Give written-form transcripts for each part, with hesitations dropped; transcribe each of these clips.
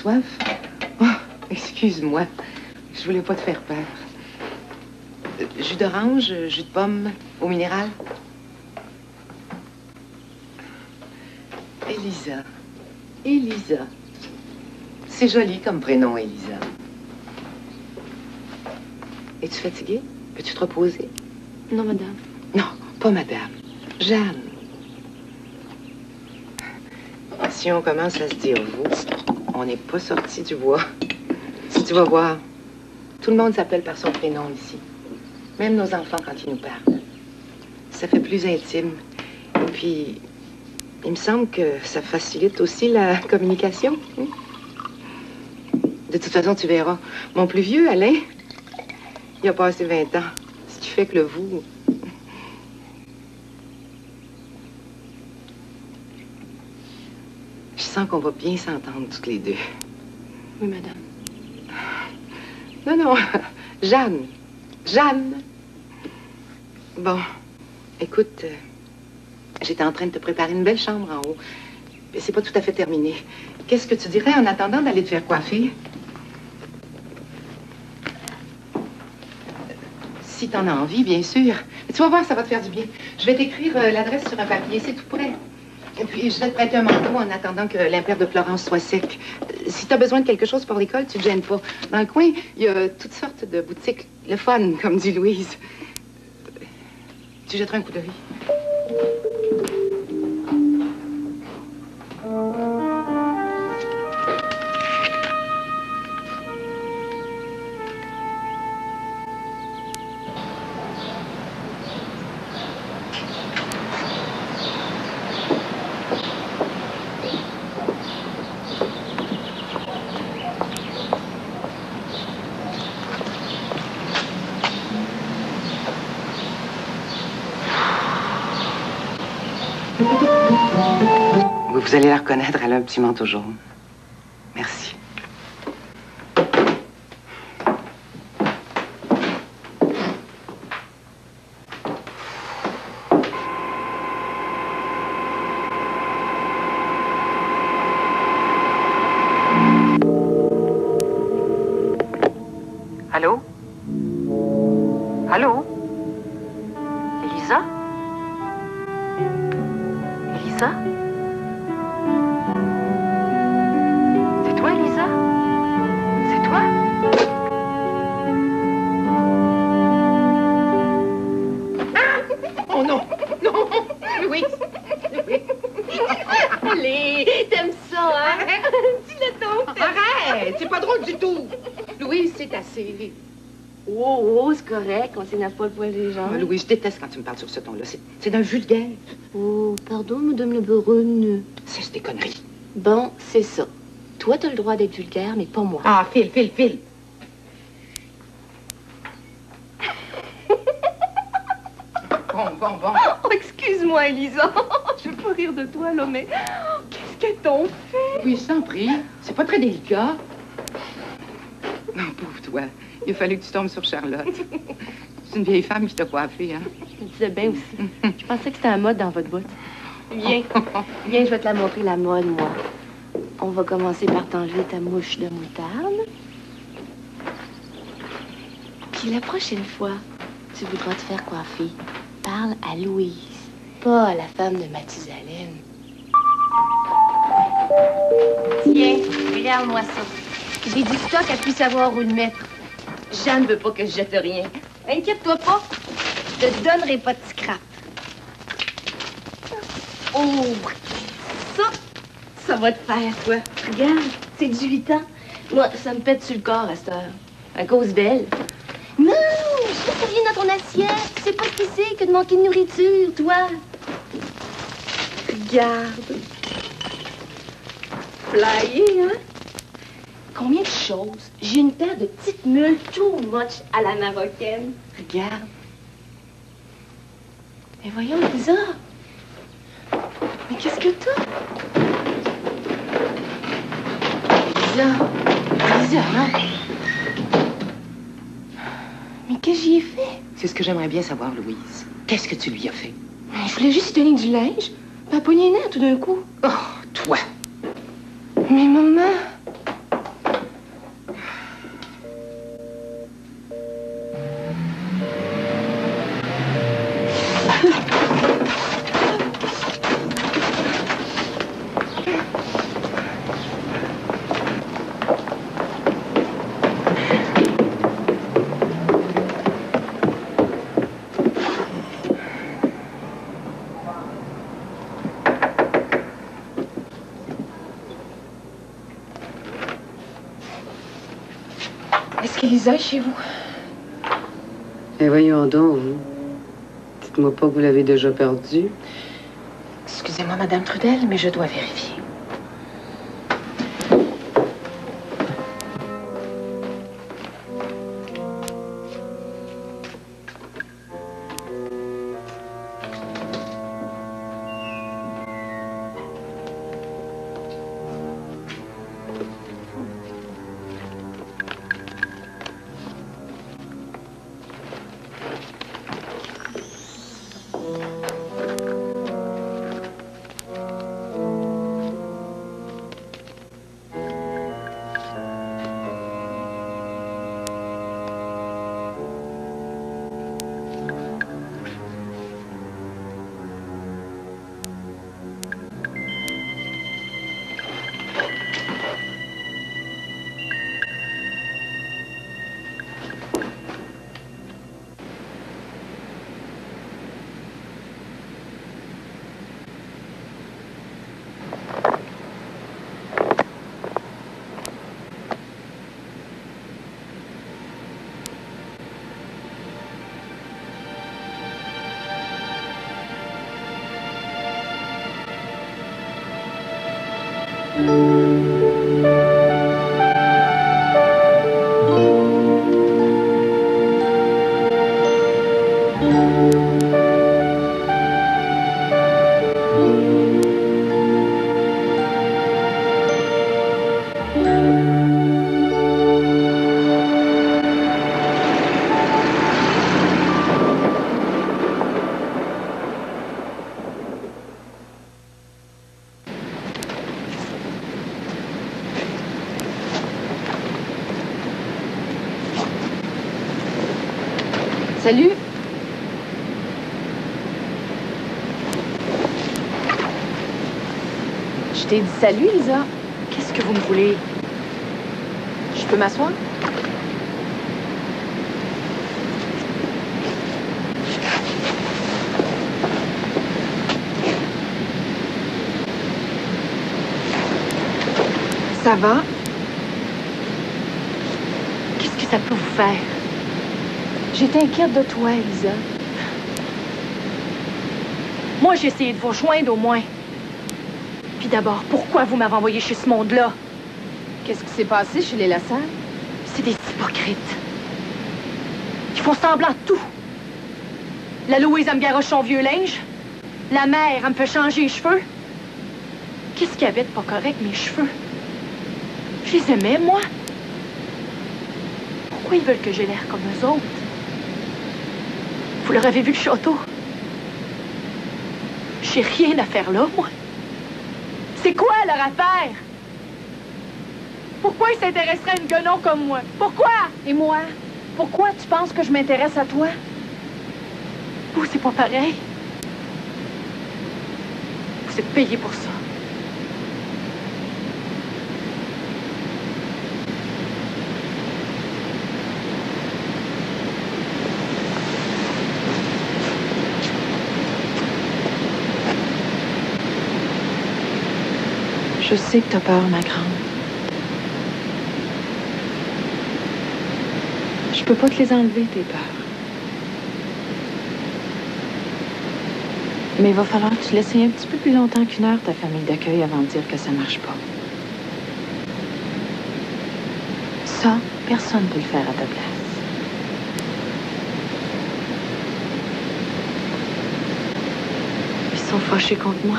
soif? Oh, excuse-moi. Je voulais pas te faire peur. Jus d'orange, jus de pomme, eau minérale? Elisa. Elisa. C'est joli comme prénom, Elisa. Es-tu fatiguée? Peux-tu te reposer? Non, madame. Non, pas madame. Jeanne. Si on commence à se dire vous, on n'est pas sorti du bois. Si tu vas voir, tout le monde s'appelle par son prénom ici. Même nos enfants quand ils nous parlent. Ça fait plus intime. Et puis, il me semble que ça facilite aussi la communication. De toute façon, tu verras. Mon plus vieux, Alain, il a passé 20 ans. Ce qui fait que le vous... Je sens qu'on va bien s'entendre toutes les deux. Oui, madame. Non, non. Jeanne. Jeanne. Bon. Écoute, j'étais en train de te préparer une belle chambre en haut. Mais c'est pas tout à fait terminé. Qu'est-ce que tu dirais en attendant d'aller te faire coiffer? Si t'en as envie, bien sûr. Mais tu vas voir, ça va te faire du bien. Je vais t'écrire l'adresse sur un papier, c'est tout prêt. Et puis, je vais te prêter un manteau en attendant que l'impair de Florence soit sec. Si t'as besoin de quelque chose pour l'école, tu te gênes pas. Dans le coin, il y a toutes sortes de boutiques. Le fun, comme dit Louise. Tu jetteras un coup d'œil. Vous allez la reconnaître, elle a un petit manteau jaune. Merci. Allô? Allô? Elisa? Elisa? C'est toi, Elisa? C'est toi? Oh non! Non! Louis! Louis! Allez, t'aimes ça, hein? Dis-le donc! Arrête! C'est pas drôle du tout! Louis, c'est assez. Oh, c'est correct, on s'énerve pas le poil des gens. Ah, Louis, je déteste quand tu me parles sur ce ton-là. C'est d'un vulgaire. Oh, pardon, madame la baronne. C'est des conneries. Bon, c'est ça. Toi, t'as le droit d'être vulgaire, mais pas moi. Ah, file. Bon. Oh, excuse-moi, Elisa. Je veux pas rire de toi, là, mais qu'est-ce qu'elles t'ont fait? Oui, sans prix. C'est pas très délicat. Non, pauvre toi. Il a fallu que tu tombes sur Charlotte. C'est une vieille femme qui t'a coiffé, hein? Je me disais bien aussi. Je pensais que c'était un mode dans votre boîte. Viens, je vais te la montrer, la mode, moi. On va commencer par t'enlever ta mouche de moutarde. Puis la prochaine fois, tu voudras te faire coiffer. Parle à Louise, pas à la femme de Mathusalem. Tiens, regarde-moi ça. J'ai du stock à plus savoir où le mettre. Jeanne ne veut pas que je jette rien. Inquiète-toi pas, je te donnerai pas de scrap. Oh, ça va te faire, toi. Regarde, c'est 18 ans. Moi, ça me pète sur le corps à cette heure. À cause d'elle. Non, je te rien dans ton assiette. Tu sais pas ce que c'est que de manquer de nourriture, toi. Regarde. Flyé, hein? Combien de choses? J'ai une paire de petites mules too much à la marocaine. Regarde. Mais voyons, Lisa. Mais qu'est-ce que t'as? Lisa, hein? Mais qu'est-ce que j'y ai fait? C'est ce que j'aimerais bien savoir, Louise. Qu'est-ce que tu lui as fait? Je voulais juste lui donner du linge. Pas pogner les nerfs tout d'un coup. Oh, toi! Mais maman... Est-ce qu'Elisa est chez vous? Eh voyons donc, vous. Dites-moi pas que vous l'avez déjà perdue. Excusez-moi, Madame Trudel, mais je dois vérifier. Salut. Je t'ai dit salut, Lisa. Qu'est-ce que vous me voulez? Je peux m'asseoir? Ça va? Qu'est-ce que ça peut vous faire? J'étais inquiète de toi, Elisa. Moi, j'ai essayé de vous rejoindre au moins. Puis d'abord, pourquoi vous m'avez envoyé chez ce monde-là? Qu'est-ce qui s'est passé chez les Lassalle? C'est des hypocrites. Ils font semblant de tout. La Louise, elle me garoche son vieux linge. La mère, elle me fait changer les cheveux. Qu'est-ce qu'il y avait de pas correct, mes cheveux? Je les aimais, moi. Pourquoi ils veulent que j'ai l'air comme eux autres? Vous leur avez vu le château? J'ai rien à faire là, moi. C'est quoi leur affaire? Pourquoi ils s'intéresseraient à une guenon comme moi? Pourquoi? Et moi? Pourquoi tu penses que je m'intéresse à toi? Vous, c'est pas pareil. Vous êtes payé pour ça. Je sais que t'as peur, ma grande. Je peux pas te les enlever, tes peurs. Mais il va falloir que tu laisses un petit peu plus longtemps qu'une heure ta famille d'accueil avant de dire que ça marche pas. Ça, personne ne peut le faire à ta place. Ils sont fâchés contre moi?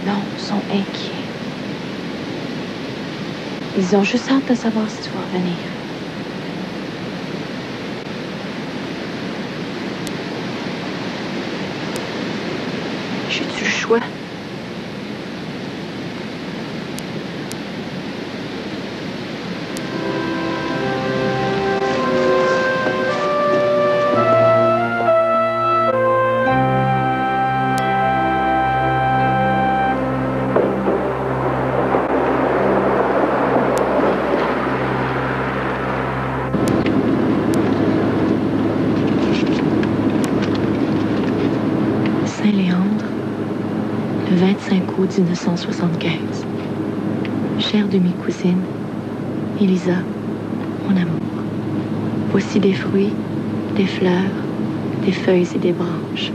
Non, ils sont inquiets. Ils ont juste hâte de savoir si tu vas revenir. J'ai-tu le choix? Saint-Léandre, le 25 août 1975. Chère demi-cousine, Elisa, Mon amour, voici des fruits, des fleurs, des feuilles et des branches.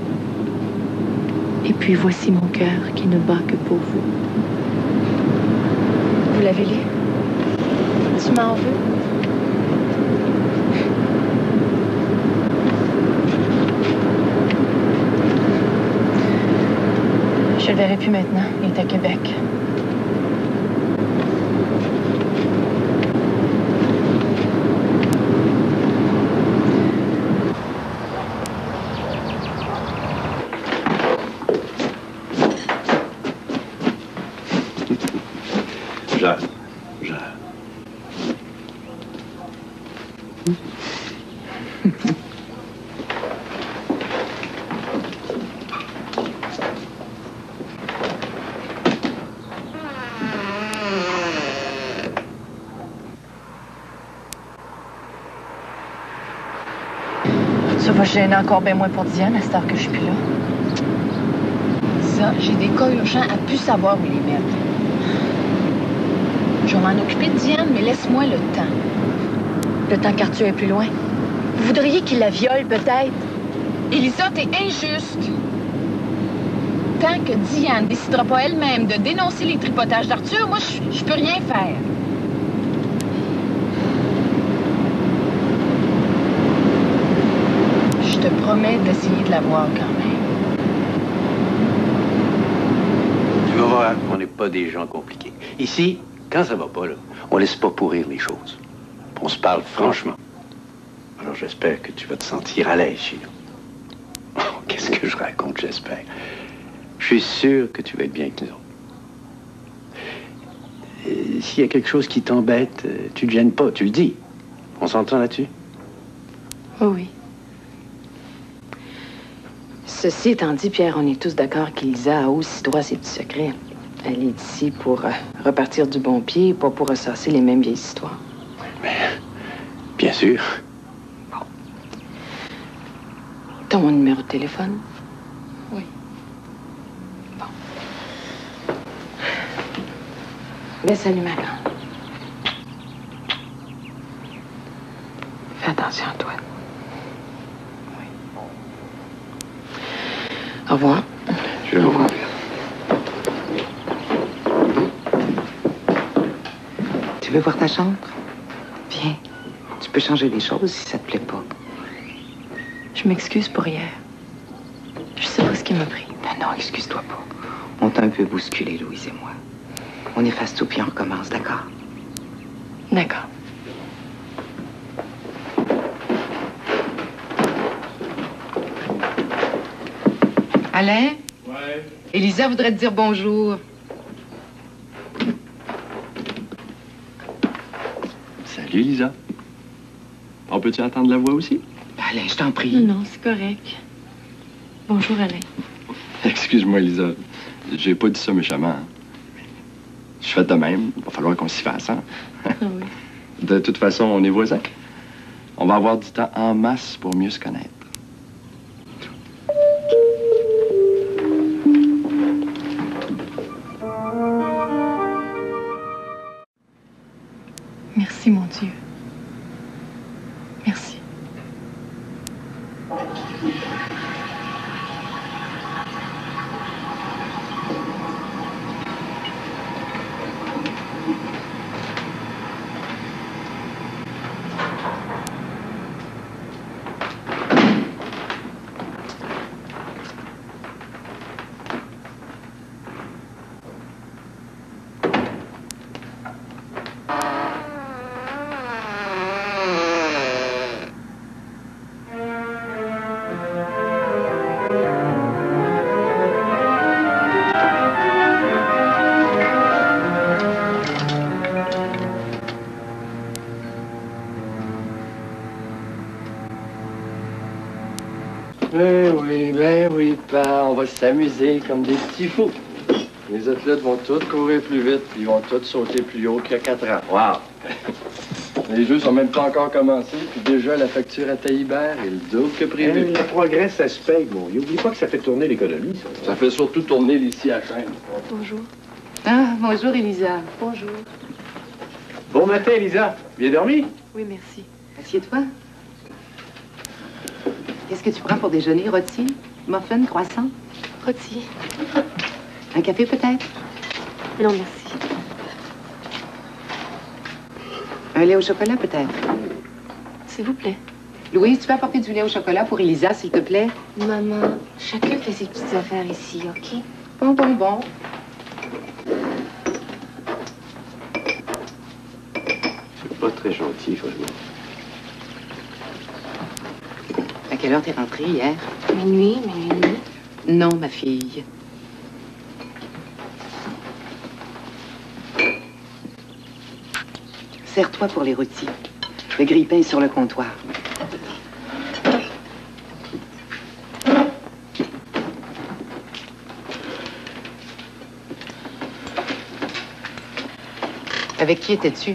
Et puis voici mon cœur qui ne bat que pour vous. Vous l'avez lu? Tu m'en veux? Je le verrai plus maintenant. Il est à Québec. Ça va gêner encore bien moins pour Diane à cette heure que je suis plus là. Ça, j'ai des cas urgents à plus savoir où les mettre. Je vais m'en occuper de Diane, mais laisse-moi le temps. Le temps qu'Arthur est plus loin. Vous voudriez qu'il la viole, peut-être? Élisa, t'es injuste. Tant que Diane décidera pas elle-même de dénoncer les tripotages d'Arthur, moi, je peux rien faire. Je te promets d'essayer de la voir quand même. Tu vas voir, on n'est pas des gens compliqués. Ici, quand ça va pas, là, on laisse pas pourrir les choses. On se parle franchement. Alors j'espère que tu vas te sentir à l'aise chez nous. Oh, qu'est-ce que je raconte, j'espère. Je suis sûr que tu vas être bien avec nous autres. S'il y a quelque chose qui t'embête, tu te gênes pas, tu le dis. On s'entend là-dessus? Oh oui. Ceci étant dit, Pierre, on est tous d'accord qu'Élisa a aussi droit à ses petits secrets. Elle est ici pour repartir du bon pied, pas pour ressasser les mêmes vieilles histoires. Mais, bien sûr. Bon. T'as mon numéro de téléphone? Oui. Bon. Ben, salut, ma grande. Fais attention à toi. Oui. Au revoir. Je vais vous voir. Tu veux voir ta chambre? Viens. Tu peux changer les choses si ça te plaît pas. Je m'excuse pour hier. Je sais pas ce qui m'a pris. Non, excuse-toi pas. On t'a un peu bousculé, Louise et moi. On efface tout puis on recommence, d'accord? D'accord. Alain? Ouais. Élisa voudrait te dire bonjour. Salut, Lisa. On peut-tu entendre la voix aussi? Alain, je t'en prie. Non, c'est correct. Bonjour, Alain. Excuse-moi, Lisa. J'ai pas dit ça méchamment. Hein. Je fais de même. Il va falloir qu'on s'y fasse, hein? Ah oui. De toute façon, on est voisins. On va avoir du temps en masse pour mieux se connaître. Merci, mon Dieu. Merci. Ben oui, pa, on va s'amuser comme des petits fous. Les athlètes vont tous courir plus vite, puis ils vont tous sauter plus haut qu'il y a 4 ans. Wow! Les jeux sont même pas encore commencés, puis déjà la facture à Taillibert est le double que prévu. Le progrès, ça se paye, bon. N'oublie pas que ça fait tourner l'économie, ça. Ça fait surtout tourner les scies à chaîne. Bonjour. Ah, bonjour, Élisa. Bonjour. Bon matin, Elisa. Bien dormi? Oui, merci. Assieds-toi. Qu'est-ce que tu prends pour déjeuner? Rôti? Muffin? Croissant? Rôti. Un café, peut-être? Non, merci. Un lait au chocolat, peut-être? S'il vous plaît. Louise, tu peux apporter du lait au chocolat pour Elisa, s'il te plaît? Maman, chacun fait ses petites affaires ici, OK? Bon. C'est pas très gentil, vraiment. À quelle heure t'es rentrée hier? Minuit. Non, ma fille. Sers-toi pour les rôtis. Le grille-pain est sur le comptoir. Avec qui étais-tu?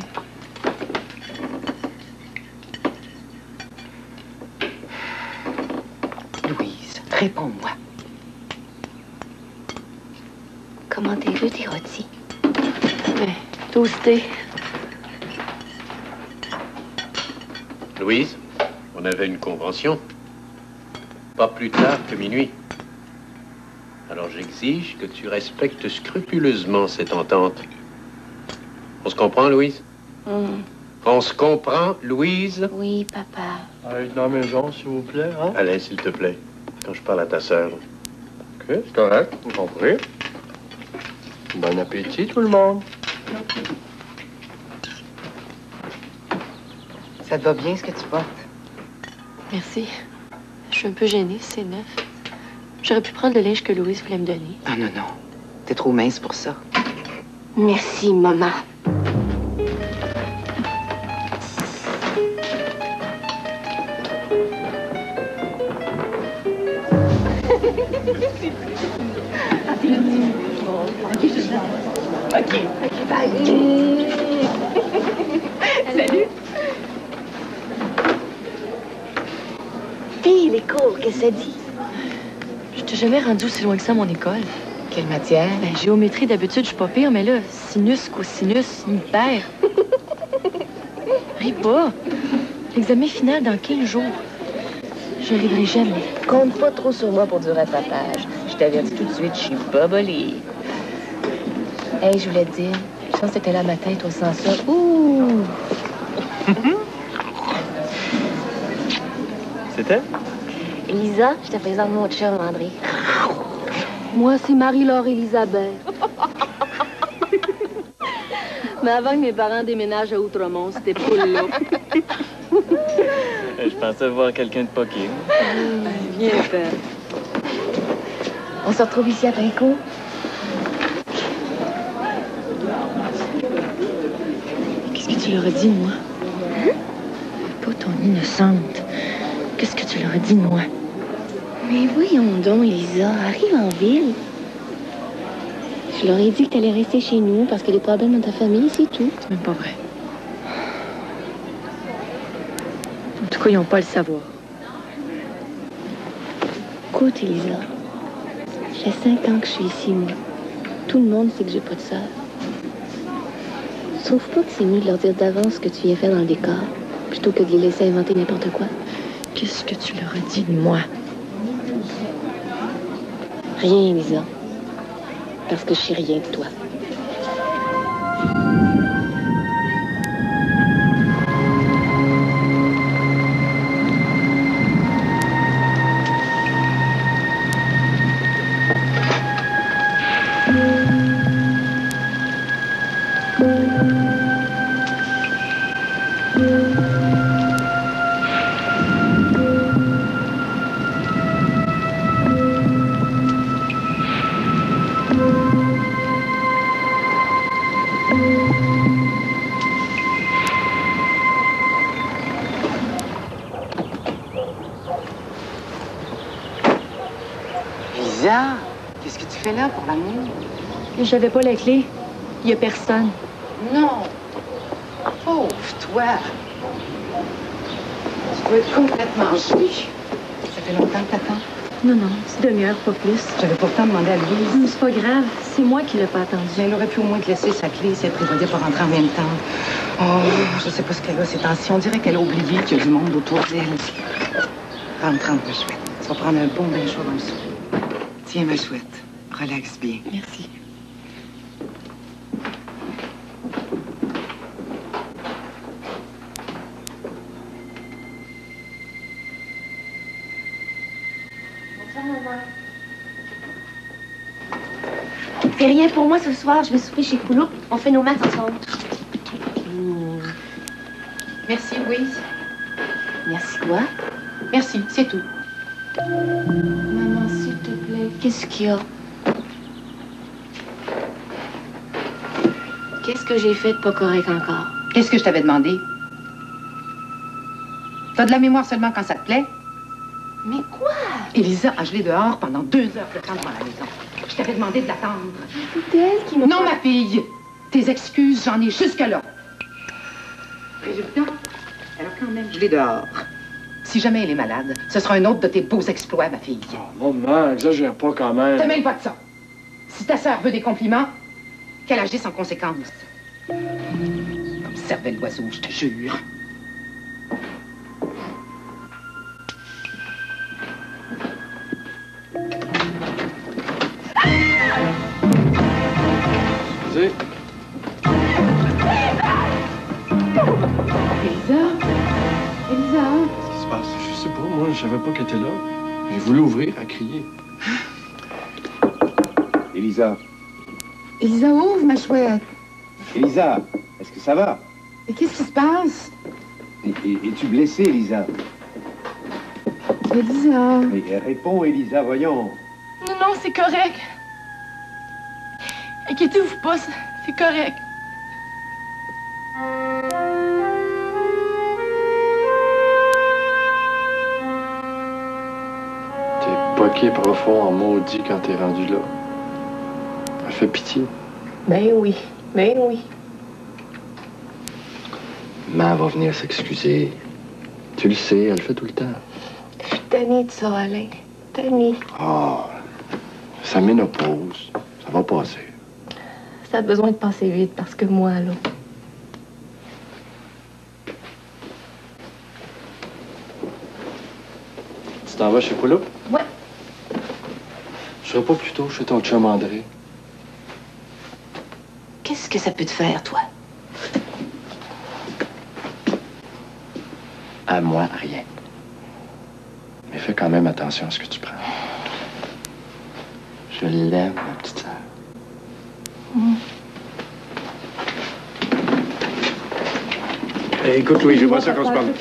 Louise, réponds-moi. Comment t'es vu tes rôtis? Toasté. Louise, on avait une convention. Pas plus tard que minuit. Alors j'exige que tu respectes scrupuleusement cette entente. On se comprend, Louise? On se comprend, Louise? Oui, papa. Allez dans la maison, s'il vous plaît, hein? Allez, s'il te plaît, quand je parle à ta sœur. OK, c'est correct, vous comprenez. Bon appétit, tout le monde. Ça te va bien, ce que tu portes? Merci. Je suis un peu gênée, c'est neuf. J'aurais pu prendre le linge que Louise voulait me donner. Ah non. T'es trop mince pour ça. Merci, maman. Salut. Puis, les cours, qu'est-ce que ça dit? Je t'ai jamais rendu aussi loin que ça à mon école. Quelle matière? Ben, géométrie, d'habitude, je suis pas pire, mais là, sinus, cosinus, il me perd. Ris pas. L'examen final dans 15 jours. Je n'arriverai jamais. Compte pas trop sur moi pour du rattrapage. Je t'avertis tout de suite, je suis bobolée. Hey, je voulais te dire, je pense que t'étais là à ma tête au sens ça. Ouh! C'était? Elisa, je te présente mon chum, André. Moi, c'est Marie-Laure Elisabeth. Mais avant que mes parents déménagent à Outremont, c'était pas là. Je pensais voir quelqu'un de poqué. Viens faire. On se retrouve ici après coup? Qu'est-ce que tu leur as dit de moi? Pas ton innocente. Qu'est-ce que tu leur as dit de moi? Mais voyons donc, Elisa, arrive en ville. Je leur ai dit que t'allais rester chez nous parce que les problèmes dans ta famille, c'est tout. C'est même pas vrai. En tout cas, ils n'ont pas à le savoir. Écoute, Elisa, j'ai 5 ans que je suis ici, moi. Tout le monde sait que j'ai pas de sœur. Tu trouves pas que c'est mieux de leur dire d'avance ce que tu viens faire dans le décor, plutôt que de les laisser inventer n'importe quoi? Qu'est-ce que tu leur as dit de moi? Rien, Elisa. Parce que je sais rien de toi. Lisa, qu'est-ce que tu fais là, pour l'amour? J'avais pas la clé. Il y a personne. Non. Pauvre toi. Tu dois être complètement gelée. Ça fait longtemps que t'attends. Non, c'est demi-heure, pas plus. J'avais pourtant demandé à Louise. C'est pas grave. C'est moi qui l'ai pas attendu. Elle aurait pu au moins te laisser sa clé si elle prévoyait pas rentrer en même temps. Oh, je sais pas ce qu'elle a ces temps-ci. On dirait qu'elle a oublié qu'il y a du monde autour d'elle. Rentre, ma chouette. Tu vas prendre un bon bain chaud dans le soupe. Tiens, ma chouette. Relaxe bien. Merci. Bonsoir, maman. Fais rien pour moi ce soir. Je vais souper chez Poulot. On fait nos maths ensemble. Merci, Louise. Merci, quoi? Merci, c'est tout. Maman, s'il te plaît, qu'est-ce qu'il y a? Qu'est-ce que j'ai fait de pas correct encore? Qu'est-ce que je t'avais demandé? T'as de la mémoire seulement quand ça te plaît? Mais quoi? Élisa a gelé dehors pendant 2 heures de temps devant la maison. Je t'avais demandé de l'attendre. C'est elle qui m'a... Non, ma fille! Tes excuses, j'en ai jusque-là. Résultat, elle a quand même gelé dehors. Si jamais elle est malade, ce sera un autre de tes beaux exploits, ma fille. Oh, maman, exagère pas quand même. Te mêle pas de ça. Si ta sœur veut des compliments, qu'elle agisse en conséquence. Comme cervelle d'oiseau, je te jure. Excusez. Élisa? Élisa? Qu'est-ce qui se passe? Je sais pas, moi, je savais pas qu'elle était là. J'ai voulu ouvrir, à crier. Élisa. Élisa, ouvre, ma chouette. Élisa, est-ce que ça va? Et qu'est-ce qui se passe? Es-tu blessée, Élisa? Élisa. Mais réponds, Élisa, voyons. Non, non, c'est correct. Inquiétez-vous pas, c'est correct. T'es poqué profond en maudit quand t'es rendu là. Elle fait pitié. Ben oui, ben oui. Maman va venir s'excuser. Tu le sais, elle le fait tout le temps. Je suis tannée de ça, Alain. Tannée. Ah, ça ménopause. Ça va passer. Ça a besoin de passer vite parce que moi, là... Tu t'en vas chez Poulot? Ouais. Je serai pas plus tôt chez ton chum André. Qu'est-ce que ça peut te faire, toi? À moi, rien. Mais fais quand même attention à ce que tu prends. Je l'aime, ma petite sœur. Écoute, Louis, j'aimerais ça qu'on se parle.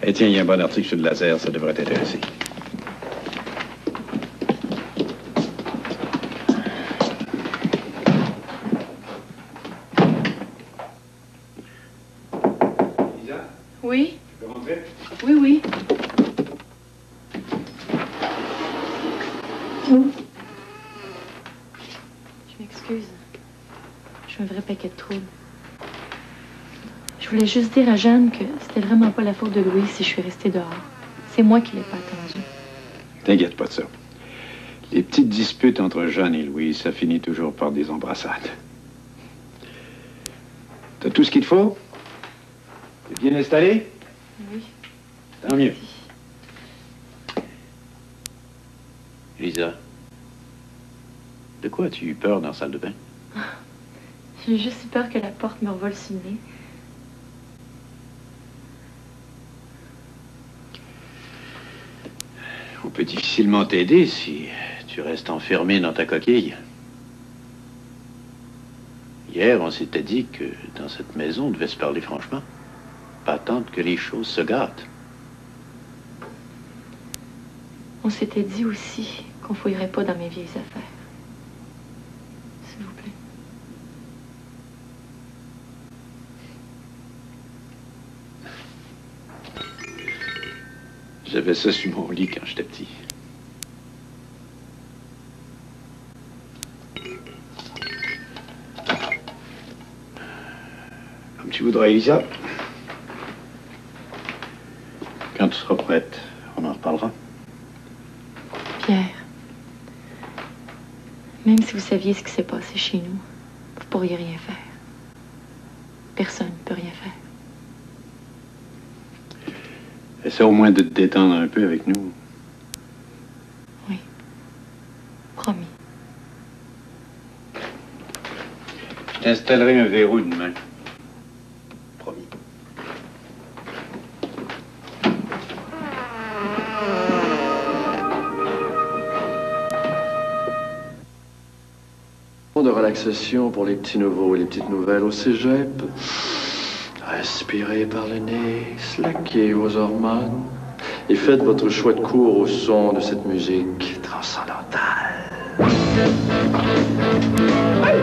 Eh tiens, il y a un bon article sur le laser, ça devrait t'intéresser. Lisa, Oui? tu peux rentrer? Oui, oui. Je m'excuse. Je suis un vrai paquet de troubles. Je voulais juste dire à Jeanne que c'était vraiment pas la faute de Louis si je suis restée dehors. C'est moi qui l'ai pas attendue. T'inquiète pas de ça. Les petites disputes entre Jeanne et Louis, ça finit toujours par des embrassades. T'as tout ce qu'il te faut? T'es bien installé? Oui. Tant mieux. Lisa, de quoi as-tu eu peur dans la salle de bain? J'ai juste eu peur que la porte me revole sur le nez. On peut difficilement t'aider si tu restes enfermé dans ta coquille. Hier, on s'était dit que dans cette maison, on devait se parler franchement. Pas attendre que les choses se gâtent. On s'était dit aussi qu'on fouillerait pas dans mes vieilles affaires. S'il vous plaît. J'avais ça sur mon lit quand j'étais petit. Comme tu voudras, Elisa. Quand tu seras prête, on en reparlera. Pierre, Même si vous saviez ce qui s'est passé chez nous, vous pourriez rien faire. Personne ne peut rien faire. Essaie au moins de te détendre un peu avec nous. Oui. Promis. Je t'installerai un verrou demain. Promis. De relaxation pour les petits nouveaux et les petites nouvelles au cégep. Respirez par le nez, slackez vos hormones et faites votre choix de cours au son de cette musique transcendantale. Hey!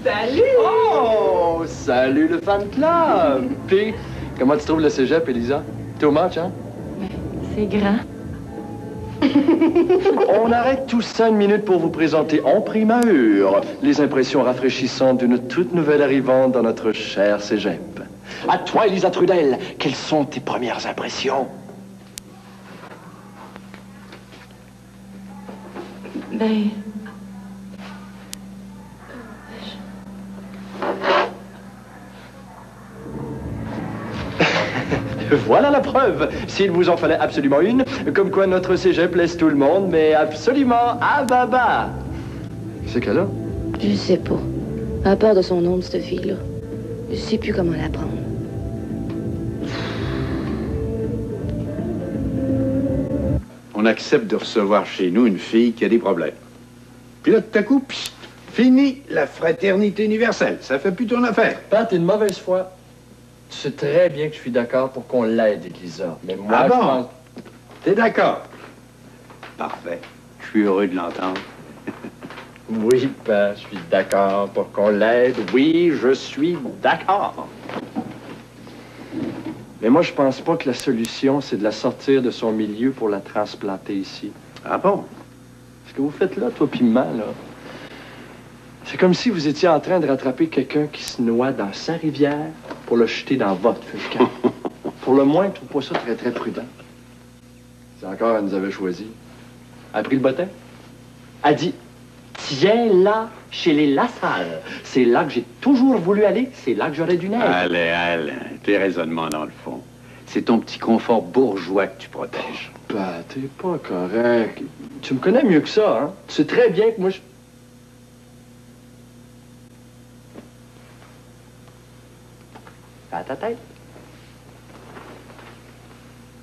Salut! Oh! Salut le fan club! Puis, comment tu trouves le cégep, Elisa? T'es au match, hein? C'est grand. On arrête tout ça une minute pour vous présenter en primeur les impressions rafraîchissantes d'une toute nouvelle arrivante dans notre cher cégep. À toi, Elisa Trudel, quelles sont tes premières impressions? Ben... Voilà la preuve, s'il vous en fallait absolument une, comme quoi notre cégep laisse tout le monde, mais absolument à baba. C'est qu'elle a? Je sais pas. À part de son nom de cette fille-là. Je sais plus comment la prendre. On accepte de recevoir chez nous une fille qui a des problèmes. Puis là, tout à coup, pssst, fini la fraternité universelle. Ça fait plus ton affaire. Pat, t'es de mauvaise foi. Tu sais très bien que je suis d'accord pour qu'on l'aide, Elisa. Mais moi, Ah bon? je pense... T'es d'accord? Parfait. Je suis heureux de l'entendre. Oui, Pat, je suis d'accord pour qu'on l'aide. Oui, je suis d'accord. Mais moi, je pense pas que la solution, c'est de la sortir de son milieu pour la transplanter ici. Ah bon? Ce que vous faites là, toi pis maman, là, c'est comme si vous étiez en train de rattraper quelqu'un qui se noie dans sa rivière pour le jeter dans votre feu de camp. Pour le moins, je trouve pas ça très, très prudent. C'est encore, elle nous avait choisi. Elle a pris le bottin. Elle dit, tiens là, chez les Lassalle. C'est là que j'ai toujours voulu aller. C'est là que j'aurais dû naître. Allez, tes raisonnements dans le fond. C'est ton petit confort bourgeois que tu protèges. Bah, t'es pas correct. Tu me connais mieux que ça, hein? Tu sais très bien que moi, je... À ta tête.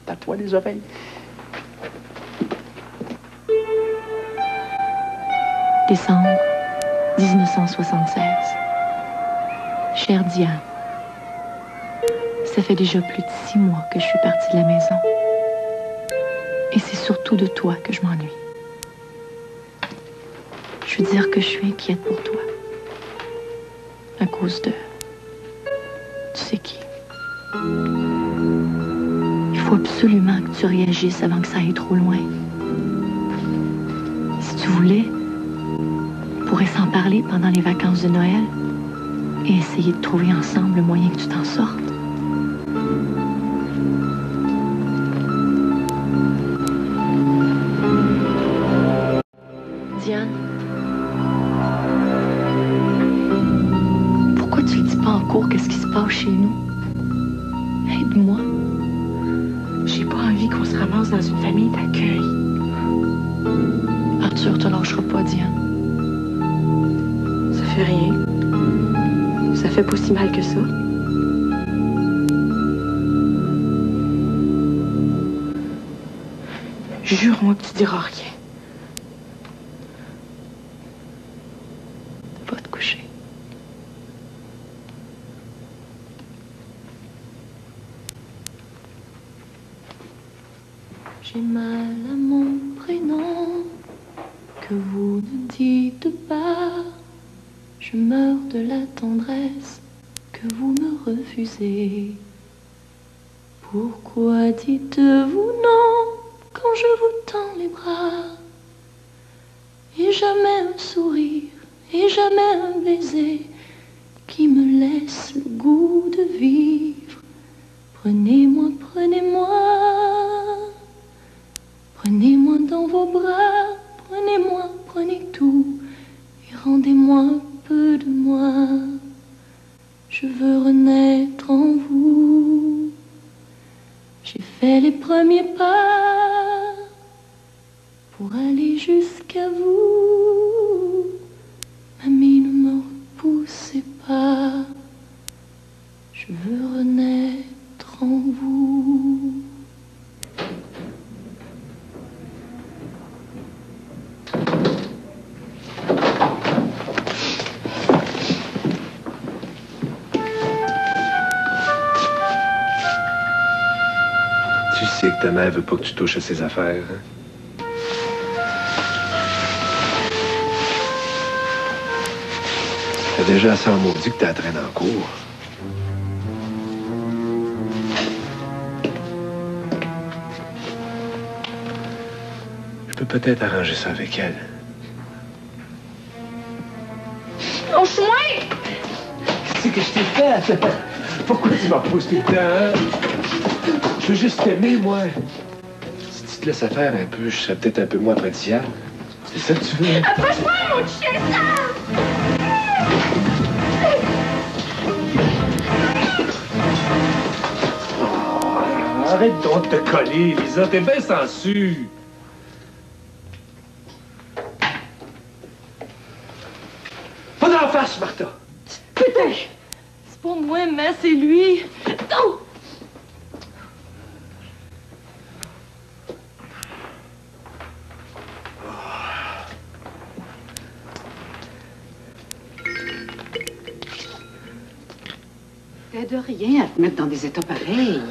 Tatoue les oreilles. Décembre 1976. Chère Diane, ça fait déjà plus de 6 mois que je suis partie de la maison. Et c'est surtout de toi que je m'ennuie. Je veux dire que je suis inquiète pour toi. À cause de... Tu sais qui? Il faut absolument que tu réagisses avant que ça aille trop loin. Si tu voulais, on pourrait s'en parler pendant les vacances de Noël et essayer de trouver ensemble le moyen que tu t'en sortes. Diane, pourquoi tu le dis pas en cours qu'est-ce qui se passe chez nous? Aide-moi. J'ai pas envie qu'on se ramasse dans une famille d'accueil. Arthur te lâchera pas, Diane. Ça fait rien. Ça fait pas si mal que ça. Jure-moi que tu diras rien. Va te coucher. J'ai mal à mon prénom que vous ne dites pas. Je meurs de la tendresse que vous me refusez. Pourquoi dites-vous non quand je vous tends les bras? Et jamais un sourire, et jamais un baiser qui me laisse le goût de vivre. Prenez-moi, prenez-moi, prenez-moi dans vos bras, prenez-moi, prenez-moi. un peu de moi. Je veux renaître en vous. J'ai fait les premiers pas pour aller jusqu'à vous. Mamie, ne me repoussez pas. Je veux renaître en vous. Tu sais que ta mère veut pas que tu touches à ses affaires, hein? T'as déjà assez en maudit que t'as traîné en cours. Je peux peut-être arranger ça avec elle. Lâche-moi! Qu'est-ce que je t'ai fait? Pourquoi tu m'en pousses tout le temps, hein? Je veux juste t'aimer, moi. Si tu te laisses faire un peu, je serais peut-être un peu moins appréciable. C'est ça que tu veux? Approche-moi, mon chien sale! Arrête donc de te coller, Lisa. T'es bien sensu. Pas d'en face, Martha. Putain! C'est pas moi, mais c'est lui. Non! T'aides rien à te mettre dans des états pareils.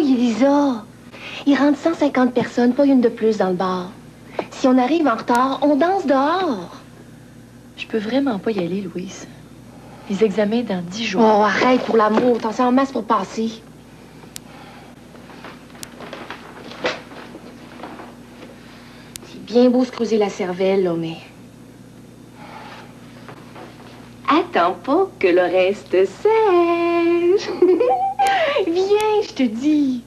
Elisa, il rentre 150 personnes, pas une de plus dans le bar. Si on arrive en retard, on danse dehors. Je peux vraiment pas y aller, Louise. Les examens dans 10 jours. Oh, arrête pour l'amour. T'en sais en masse pour passer. C'est bien beau se creuser la cervelle, là, mais... Attends pas que le reste sèche. Viens, je te dis.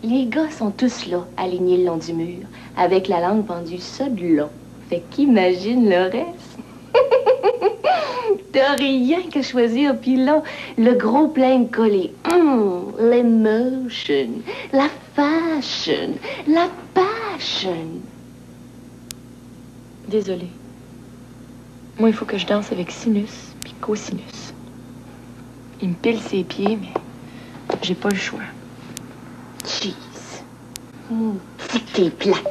Les gars sont tous là, alignés le long du mur, avec la langue pendue ça de long. Fait qu'imagine le reste. T'as rien qu'à choisir, puis là, le gros plein de collé. L'émotion, la fashion, la passion. Désolée. Moi, il faut que je danse avec sinus puis cosinus. Il me pile ses pieds, mais j'ai pas le choix. Jeez. C'est que t'es plate.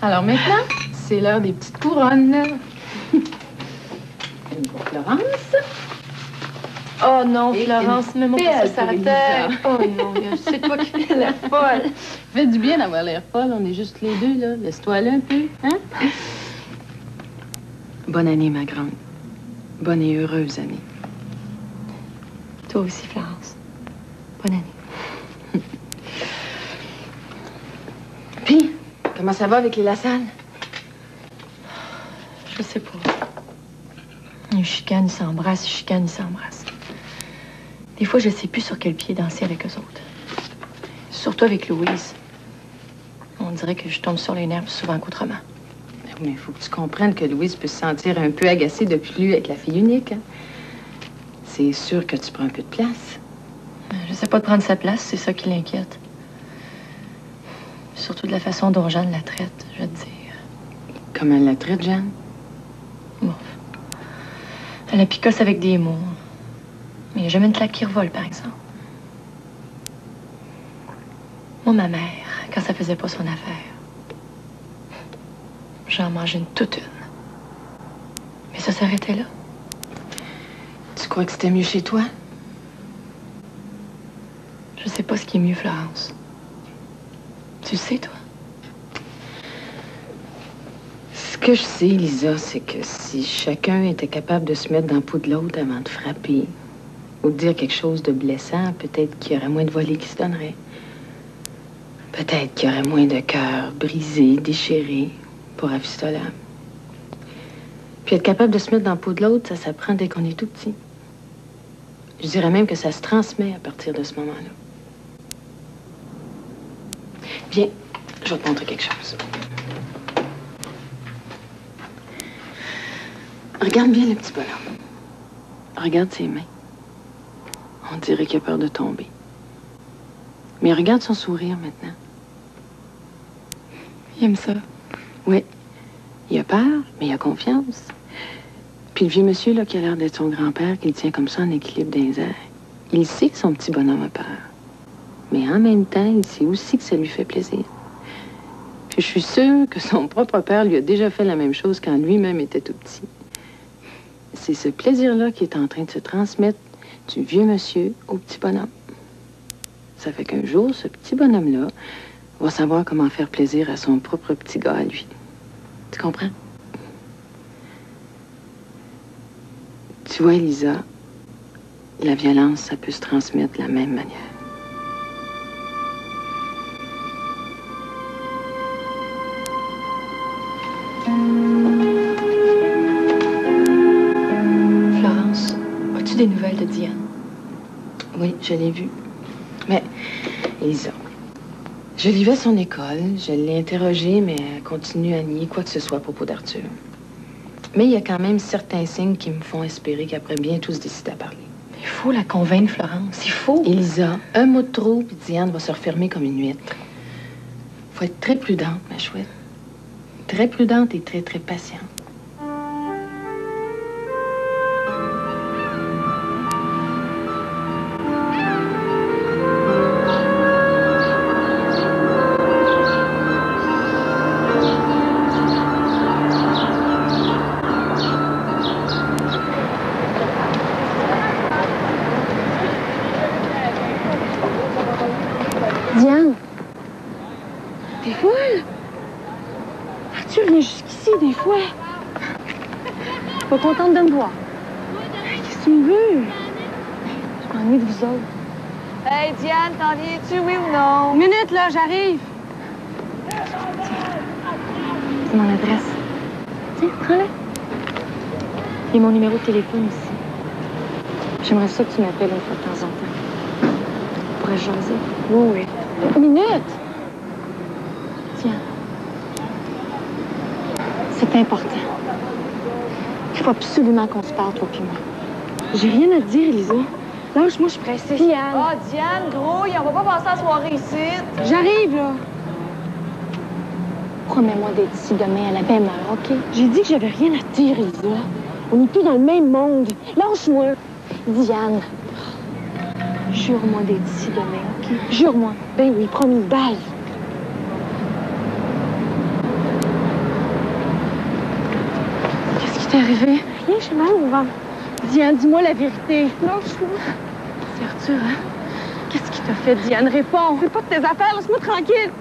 Alors maintenant, c'est l'heure des petites couronnes. Une pour Florence. Oh non, Et Florence, une mets-moi pas belle ça pour sur terre. Elisa. Oh non, c'est toi qui fais la folle. Fait du bien d'avoir l'air folle. On est juste les deux, là. Laisse-toi là un peu, hein? Bonne année, ma grande. Bonne et heureuse année. Toi aussi, Florence. Bonne année. Comment ça va avec les Lassalle? Je sais pas. Ils chicanent, ils s'embrassent, ils chicanent, ils s'embrassent. Des fois, je sais plus sur quel pied danser avec eux autres. Surtout avec Louise. On dirait que je tombe sur les nerfs plus souvent qu'autrement. Mais il faut que tu comprennes que Louise peut se sentir un peu agacée depuis lui avec la fille unique. Hein? C'est sûr que tu prends un peu de place. Je sais pas de prendre sa place, c'est ça qui l'inquiète. Surtout de la façon dont Jeanne la traite, je veux dire. Comment elle la traite, Jeanne? Bon. Elle la picosse avec des mots. Mais il n'y a jamais une claque qui revole, par exemple. Moi, ma mère, quand ça faisait pas son affaire, j'en mangeais toute une. Mais ça s'arrêtait là. Tu crois que c'était mieux chez toi? Je sais pas ce qui est mieux, Florence. Tu le sais, toi? Ce que je sais, Lisa, c'est que si chacun était capable de se mettre dans la peau de l'autre avant de frapper ou de dire quelque chose de blessant, peut-être qu'il y aurait moins de volets qui se donneraient. Peut-être qu'il y aurait moins de cœurs brisés, déchirés, pour rafistolable. Puis être capable de se mettre dans la peau de l'autre, ça s'apprend dès qu'on est tout petit. Je dirais même que ça se transmet à partir de ce moment-là. Viens, je vais te montrer quelque chose. Regarde bien le petit bonhomme. Regarde ses mains. On dirait qu'il a peur de tomber. Mais regarde son sourire maintenant. Il aime ça. Oui. Il a peur, mais il a confiance. Puis le vieux monsieur, là, qui a l'air d'être son grand-père, qui le tient comme ça en équilibre dans les airs, il sait que son petit bonhomme a peur. Mais en même temps, il sait aussi que ça lui fait plaisir. Puis je suis sûre que son propre père lui a déjà fait la même chose quand lui-même était tout petit. C'est ce plaisir-là qui est en train de se transmettre du vieux monsieur au petit bonhomme. Ça fait qu'un jour, ce petit bonhomme-là va savoir comment faire plaisir à son propre petit gars à lui. Tu comprends? Tu vois, Elisa, la violence, ça peut se transmettre de la même manière. Florence, as-tu des nouvelles de Diane? Oui, je l'ai vue. Mais, Elisa, je vivais à son école, je l'ai interrogée, mais elle continue à nier quoi que ce soit à propos d'Arthur. Mais il y a quand même certains signes qui me font espérer qu'après bientôt se décide à parler. Il faut la convaincre, Florence, il faut. Elisa, un mot de trop, puis Diane va se refermer comme une huître. Faut être très prudente, ma chouette. Très prudente et très, très patiente. Diane, t'es folle? Arthur vient jusqu'ici des fois. Je suis pas contente de me voir. Qu'est-ce que tu me veux? Je m'ennuie de vous autres. Hey, Diane, t'en viens-tu, oui ou non? Une minute, là, j'arrive. C'est mon adresse. Tiens, prends-la. Il y a mon numéro de téléphone ici. J'aimerais ça que tu m'appelles une fois de temps en temps. On pourrait jaser. Oui, oui. Une minute! Tiens. C'est important. Il faut absolument qu'on se parle, toi puis moi. J'ai rien à te dire, Elisa. Lâche-moi, je suis pressée. Diane! Ah, Diane, grouille, on va pas passer la soirée ici. J'arrive, là! Promets-moi d'être ici demain à la même heure, OK? J'ai dit que j'avais rien à te dire, Elisa. On n'est plus dans le même monde. Lâche-moi! Diane! Jure-moi d'être ici demain, OK? Jure-moi. Ben oui, promis. Bye! Qu'est-ce qui t'est arrivé? Rien, je suis mal au ventre. Diane, dis-moi la vérité. Lâche-moi. C'est Arthur, hein? Qu'est-ce qui t'a fait, Diane? Réponds. C'est pas de tes affaires, laisse-moi tranquille.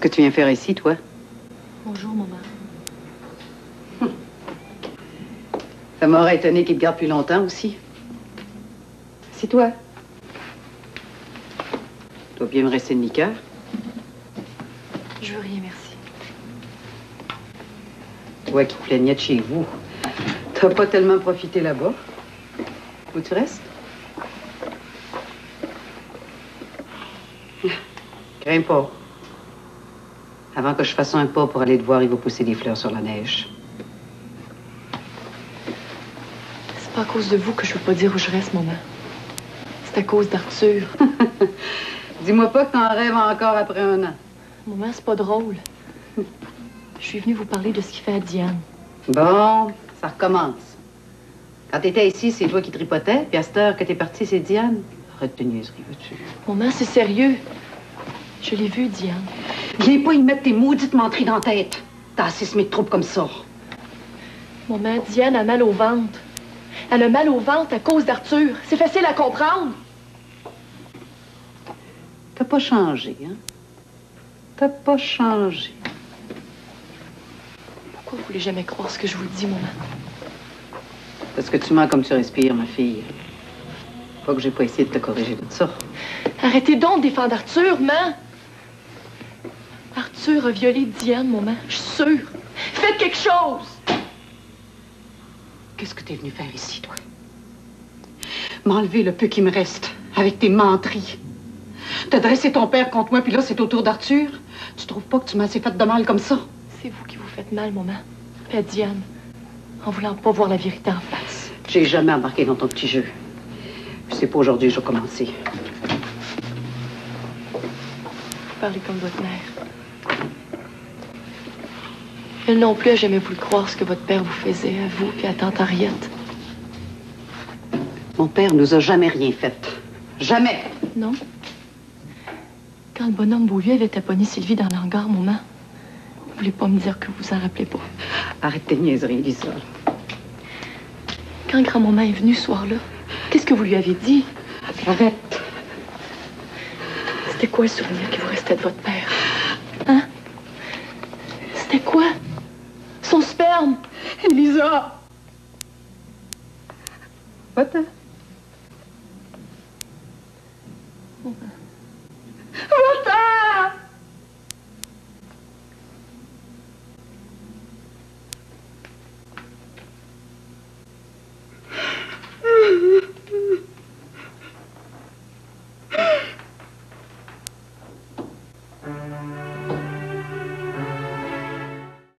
que tu viens faire ici, toi? Bonjour, maman. Ça m'aurait étonné qu'il te garde plus longtemps aussi. C'est toi. Tu dois bien me rester de liqueur. Je veux rien, merci. Toi qui te plaignais de chez vous. T'as pas tellement profité là-bas. Où tu restes? Crains pas. Avant que je fasse un pas pour aller te voir, il va pousser des fleurs sur la neige. C'est pas à cause de vous que je veux pas dire où je reste, maman. C'est à cause d'Arthur. Dis-moi pas que t'en rêves encore après un an. Maman, c'est pas drôle. Je suis venue vous parler de ce qu'il fait à Diane. Bon, ça recommence. Quand t'étais ici, c'est toi qui tripotais, puis à cette heure que t'es partie, c'est Diane. Arrête de niaiserie, veux-tu? Maman, c'est sérieux. Je l'ai vu, Diane. Viens pas y mettre tes maudites menteries dans la tête. T'as assez semé de troubles comme ça. Maman, Diane a mal au ventre. Elle a mal au ventre à cause d'Arthur. C'est facile à comprendre. T'as pas changé, hein? T'as pas changé. Pourquoi vous voulez jamais croire ce que je vous dis, maman? Parce que tu mens comme tu respires, ma fille. Pas que j'ai pas essayé de te corriger de ça. Arrêtez donc de défendre Arthur, maman. Arthur a violé Diane, maman. Je suis sûre. Faites quelque chose! Qu'est-ce que t'es venu faire ici, toi? M'enlever le peu qui me reste avec tes menteries. T'as dressé ton père contre moi, puis là, c'est au tour d'Arthur. Tu trouves pas que tu m'as assez fait de mal comme ça? C'est vous qui vous faites mal, maman. Puis à Diane, en voulant pas voir la vérité en face. J'ai jamais embarqué dans ton petit jeu. Puis c'est pas aujourd'hui que je vais commencer. Vous parlez comme votre mère. Elle non plus a jamais voulu croire ce que votre père vous faisait, à vous puis à tante Henriette. Mon père nous a jamais rien fait. Jamais! Non? Quand le bonhomme Beaulieu avait taponné Sylvie dans l'hangar, maman, vous voulez pas me dire que vous en rappelez pas? Arrête tes niaiseries, Lisa. Quand grand-maman est venue ce soir-là, qu'est-ce que vous lui avez dit? Arrête. C'était quoi le souvenir qui vous restait de votre père? Hein? C'était quoi? Son sperme! Elisa! Va-t'en.